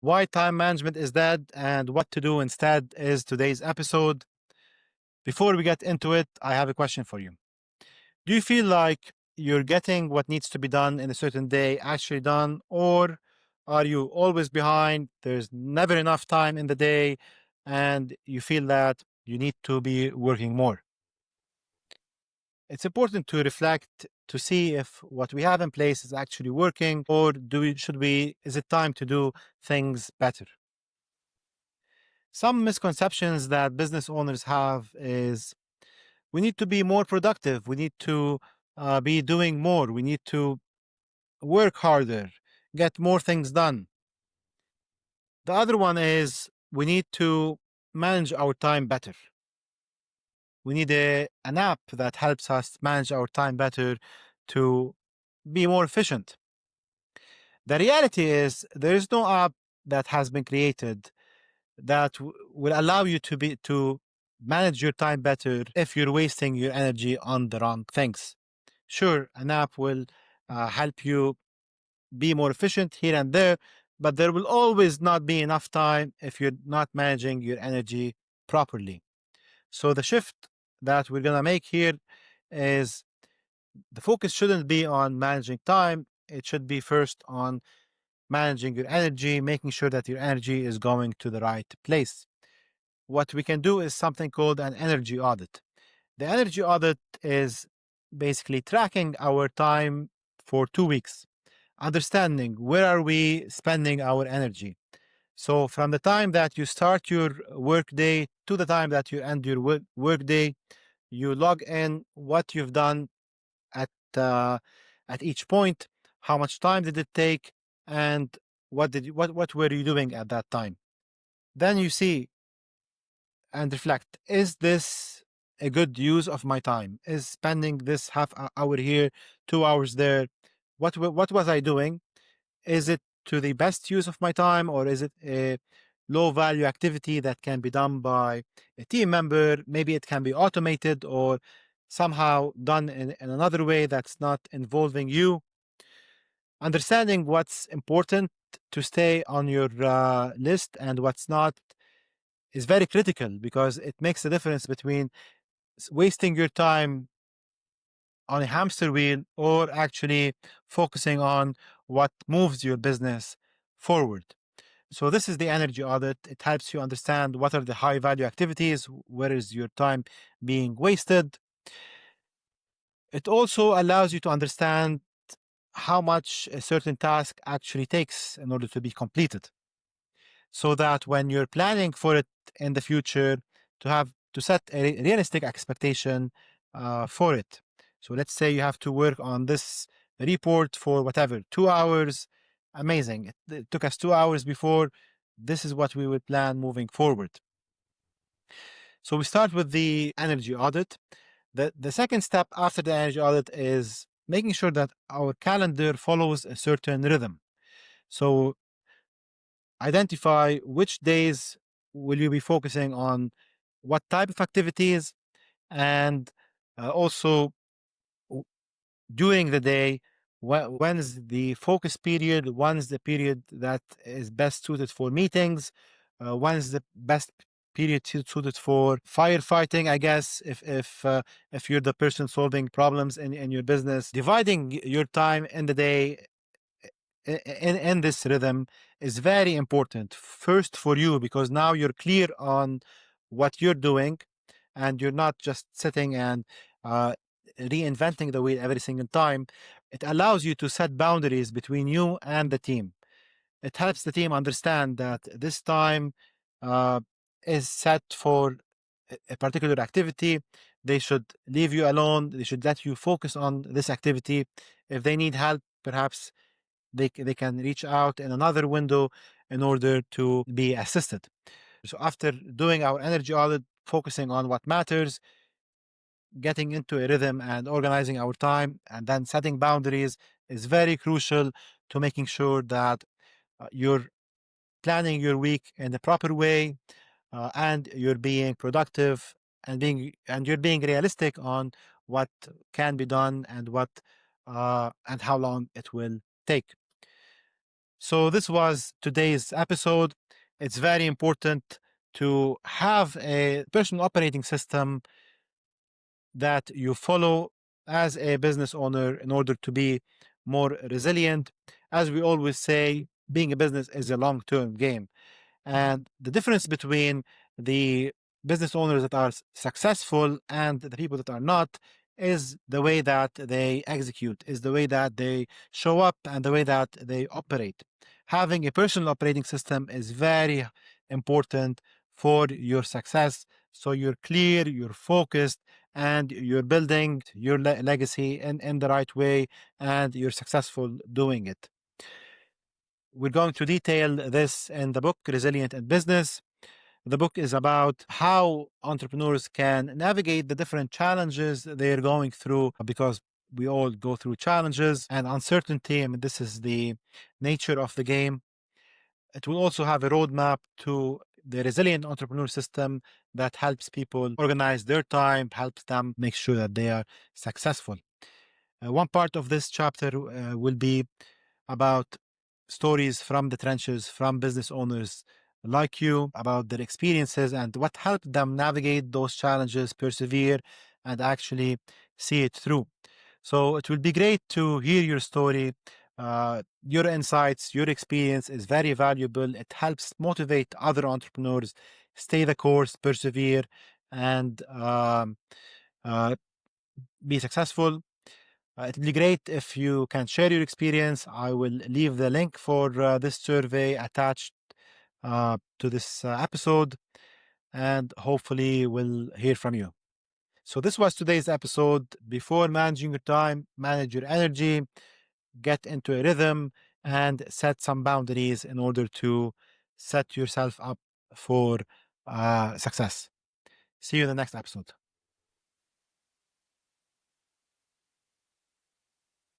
Why time management is dead and what to do instead is today's episode. Before we get into it, I have a question for you. Do you feel like you're getting what needs to be done in a certain day actually done, or are you always behind? There's never enough time in the day, and you feel that you need to be working more. It's important to reflect to see if what we have in place is actually working, or is it time to do things better? Some misconceptions that business owners have is we need to be more productive. We need to be doing more. We need to work harder, get more things done. The other one is we need to manage our time better. We need an app that helps us manage our time better to be more efficient. The reality is there is no app that has been created that will allow you to manage your time better if you're wasting your energy on the wrong things. Sure, an app will help you be more efficient here and there, but there will always not be enough time if you're not managing your energy properly. So the shift that we're gonna make here is the focus shouldn't be on managing time. It should be first on managing your energy, making sure that your energy is going to the right place. What we can do is something called an energy audit. The energy audit is basically tracking our time for 2 weeks, understanding where are we spending our energy. So from the time that you start your work day to the time that you end your work day, you log in what you've done at uh, at each point, how much time did it take, and what were you doing at that time. Then you see and reflect, is this a good use of my time? Is spending this hour here, 2 hours there, what was I doing? Is it to the best use of my time, or is it a low value activity that can be done by a team member? Maybe it can be automated or somehow done in another way that's not involving you. Understanding what's important to stay on your list and what's not is very critical because it makes a difference between wasting your time on a hamster wheel or actually focusing on what moves your business forward. So this is the energy audit. It helps you understand what are the high value activities, where is your time being wasted. It also allows you to understand how much a certain task actually takes in order to be completed, so that when you're planning for it in the future, to set a realistic expectation for it. So let's say you have to work on this report for whatever 2 hours. Amazing! It took us 2 hours before. This is what we will plan moving forward. So we start with the energy audit. The second step after the energy audit is making sure that our calendar follows a certain rhythm. So identify which days will you be focusing on what type of activities, and also during the day, when's the focus period, when's the period that is best suited for meetings, when's the best period suited for firefighting, I guess, if you're the person solving problems in your business. Dividing your time in the day in this rhythm is very important. First for you, because now you're clear on what you're doing and you're not just sitting and uh, reinventing the wheel every single time. It allows you to set boundaries between you and the team. It helps the team understand that this time uh, is set for a particular activity. They should leave you alone. They should let you focus on this activity. If they need help, perhaps they can reach out in another window in order to be assisted. So after doing our energy audit, focusing on what matters, getting into a rhythm and organizing our time, and then setting boundaries is very crucial to making sure that you're planning your week in the proper way, and you're being productive and you're being realistic on what can be done and what and how long it will take. So, this was today's episode. It's very important to have a personal operating system that you follow as a business owner in order to be more resilient. As we always say, being a business is a long term game. And the difference between the business owners that are successful and the people that are not is the way that they execute, is the way that they show up, and the way that they operate. Having a personal operating system is very important for your success. So you're clear, you're focused, and you're building your legacy in the right way, and you're successful doing it. We're going to detail this in the book, Resilient in Business. The book is about how entrepreneurs can navigate the different challenges they're going through, because we all go through challenges and uncertainty. I mean, this is the nature of the game. It will also have a roadmap to the resilient entrepreneur system that helps people organize their time, helps them make sure that they are successful. One part of this chapter will be about stories from the trenches, from business owners like you, about their experiences and what helped them navigate those challenges, persevere, and actually see it through. So it will be great to hear your story. Your insights, your experience is very valuable. It helps motivate other entrepreneurs, stay the course, persevere, and uh, be successful. It'd be great if you can share your experience. I will leave the link for this survey attached to this episode, and hopefully we'll hear from you. So, this was today's episode. Before managing your time, manage your energy, get into a rhythm, and set some boundaries in order to set yourself up for success. See you in the next episode.